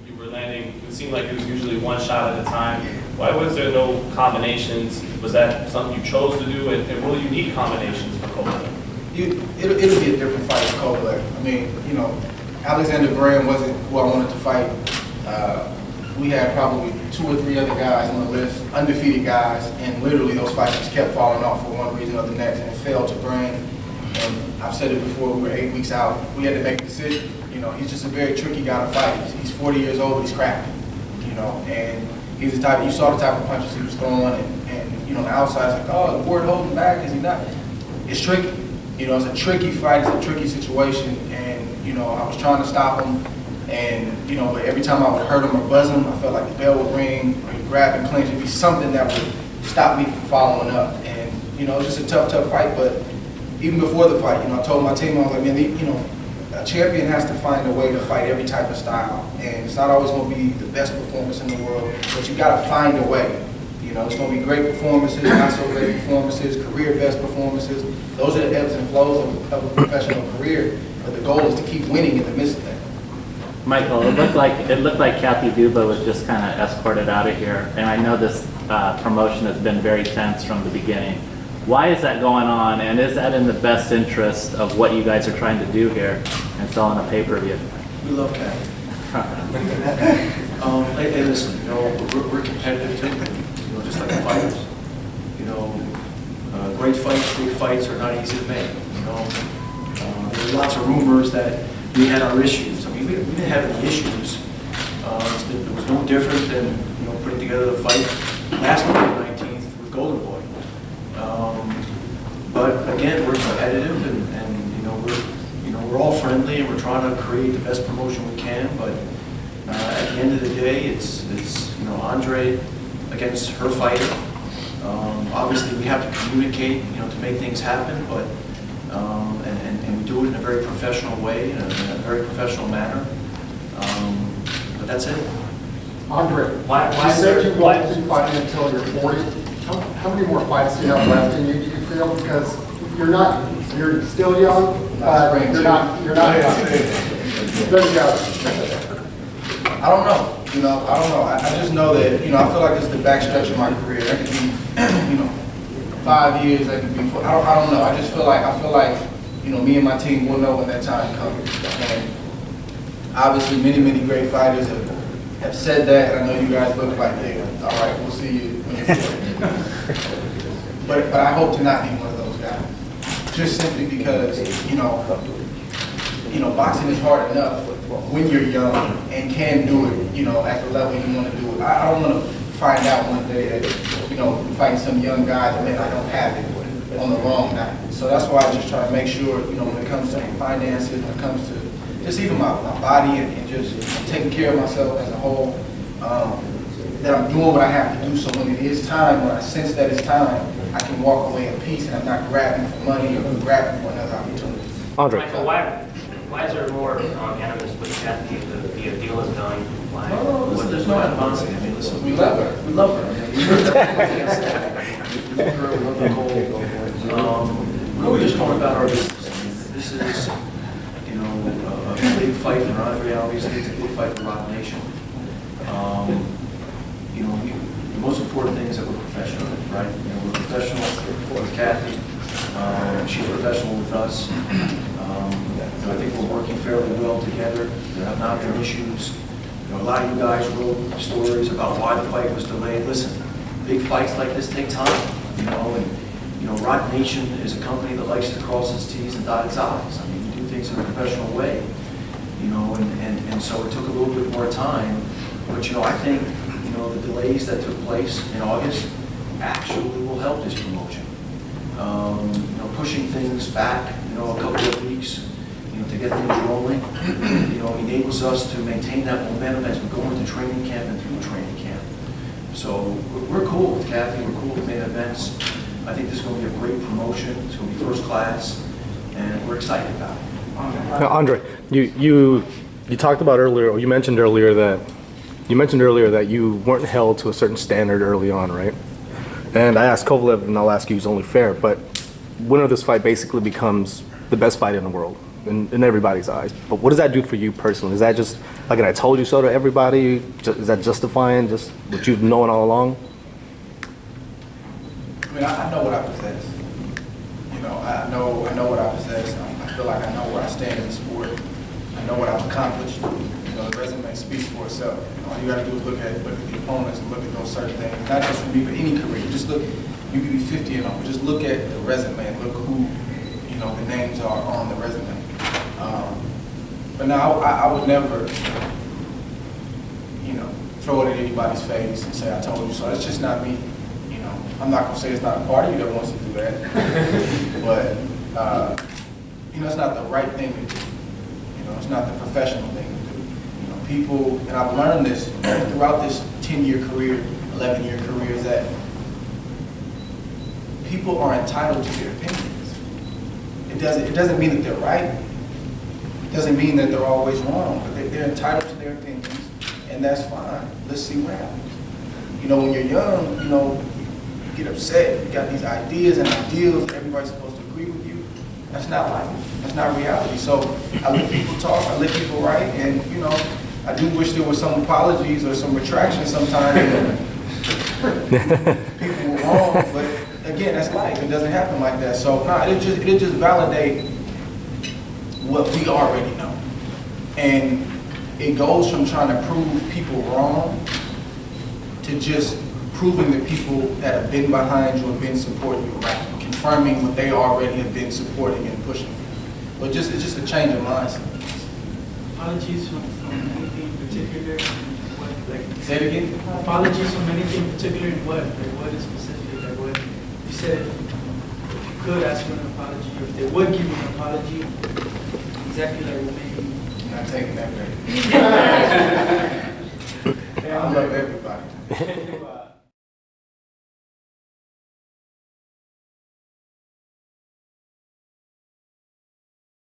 you were landing, it seemed like it was usually one shot at a time. Why was there no combinations? Was that something you chose to do? And will you need combinations for Kovalev? It'll be a different fight for Kovalev. I mean, you know, Alexander Graham wasn't who I wanted to fight. We had probably 2 or 3 other guys on the list, undefeated guys, and literally those fights just kept falling off for one reason or the next, and it fell to Graham. And I've said it before, we were 8 weeks out. We had to make a decision. You know, he's just a very tricky guy to fight. He's 40 years old, he's crafty, you know, and he's the type, you saw the type of punches he was throwing, and you know, the outside's like, oh, is Ward holding back, is he not? It's tricky. You know, it's a tricky fight, it's a tricky situation, and, you know, I was trying to stop him, and, you know, but every time I would hurt him or buzz him, I felt like the bell would ring, or he'd grab and clinch. It'd be something that would stop me from following up. And, you know, it was just a tough fight, but even before the fight, you know, I told my team, I was like, man, you know, a champion has to find a way to fight every type of style, and it's not always going to be the best performance in the world, but you got to find a way. You know, it's going to be great performances, not so great performances, career best performances. Those are the ebbs and flows of a professional career, but the goal is to keep winning in the midst of that. Michael, it looked like Kathy Duba was just kind of escorted out of here, and I know this promotion has been very tense from the beginning. Why is that going on, and is that in the best interest of what you guys are trying to do here and selling a pay-per-view? We love Kathy. Hey, listen, you know, we're competitive too, you know, just like the fighters. You know, great fights, big fights are not easy to make. You know, there's lots of rumors that we had our issues. I mean, we didn't have any issues. It was no different than, you know, putting together the fight last November 19th with Golden Boy. But again, we're competitive, and you know, we're all friendly, and we're trying to create the best promotion we can. But at the end of the day, it's you know, Andre against her fighter. Obviously, we have to communicate, you know, to make things happen, but and we do it in a very professional way, in a very professional manner. But that's it. Andre, you said you wanted to fight until you're 40. How many more fights do you have left in you, do you feel? Because you're still young, but you're not young. There you go. I don't know. You know, I don't know. I just know that, you know, I feel like it's the backstretch of my career. That could be, you know, 5 years. That could be 4. I don't know. I feel like, you know, me and my team will know when that time comes. And obviously, many great fighters have said that. And I know you guys look like, yeah, all right, we'll see you when you're 40. But I hope to not be one of those guys. Just simply because, you know, boxing is hard enough when you're young and can do it, you know, at the level you want to do it. I don't want to find out one day that, you know, I'm fighting some young guy that, man, I don't have it on the wrong night. So that's why I just try to make sure, you know, when it comes to my finances, when it comes to just even my body and just taking care of myself as a whole, that I'm doing what I have to do. So when it is time, when I sense that it's time, I can walk away in peace and I'm not grabbing for money or grabbing for another opportunity. Andre. Michael, why is there more animus with Kathy? The deal is done. Why? No, listen, there's no animosity. I mean, listen, We love her. we love her. We love her, we love Nicole. We're just going about our business. I mean, this is, you know, a big fight for Andre, obviously. It's a big fight for Rock Nation. You know, the most important thing is that we're professional, right? You know, we're professional with Kathy. She's professional with us. I think we're working fairly well together. There have not been issues. You know, a lot of you guys wrote stories about why the fight was delayed. Listen, big fights like this take time, you know, and, you know, Rock Nation is a company that likes to cross its T's and dot its I's. I mean, we do things in a professional way, you know, and so it took a little bit more time. But, you know, I think, you know, the delays that took place in August actually will help this promotion. You know, pushing things back, you know, a couple of weeks, you know, to get things rolling, you know, enables us to maintain that momentum as we go into training camp and through training camp. So we're cool with Kathy, we're cool with main events. I think this is going to be a great promotion. It's going to be first class, and we're excited about it. Now, Andre, you talked about earlier, or you mentioned earlier that you weren't held to a certain standard early on, right? And I asked Kovalev, and I'll ask you, it's only fair, but winner of this fight basically becomes the best fight in the world in everybody's eyes. But what does that do for you personally? Is that just Like, and I told you so to everybody? Is that justifying just what you've known all along? I mean, I know what I possess. You know, I know what I possess. I feel like I know where I stand in the sport. I know what I've accomplished. You know, the resume speaks for itself. You know, all you gotta do is look at the opponents and look at those certain things. Not just for me, but any career. Just look, you can be 50 and over. Just look at the resume and look who, you know, the names are on the resume. But now I would never, you know, throw it at anybody's face and say, I told you so. That's just not me. You know, I'm not gonna say it's not a part of you that wants to do that. But, you know, it's not the right thing to do. You know, it's not the professional thing to do. You know, people, and I've learned this throughout this 10-year career, 11-year career, is that people are entitled to their opinions. It doesn't mean that they're right. It doesn't mean that they're always wrong, but they're entitled to their opinions, and that's fine. Let's see what happens. You know, when you're young, you know, you get upset, you got these ideas and ideals that everybody's supposed to agree with you. That's not life. That's not reality. So I let people talk, I let people write, and, you know, I do wish there was some apologies or some retractions sometimes. People were wrong, but again, that's life. It doesn't happen like that. So, nah, it just validate what we already know. And it goes from trying to prove people wrong to just proving the people that have been behind you and been supporting you right, confirming what they already have been supporting and pushing for. But it's just a change of mindset. Apologies from anything in particular? What, like, Say it again? apologies from anything in particular? What? Like, what is specific? Like, what? You said if you could ask for an apology, or if they would give you an apology, exactly like what maybe. I'm not taking that back. I love everybody.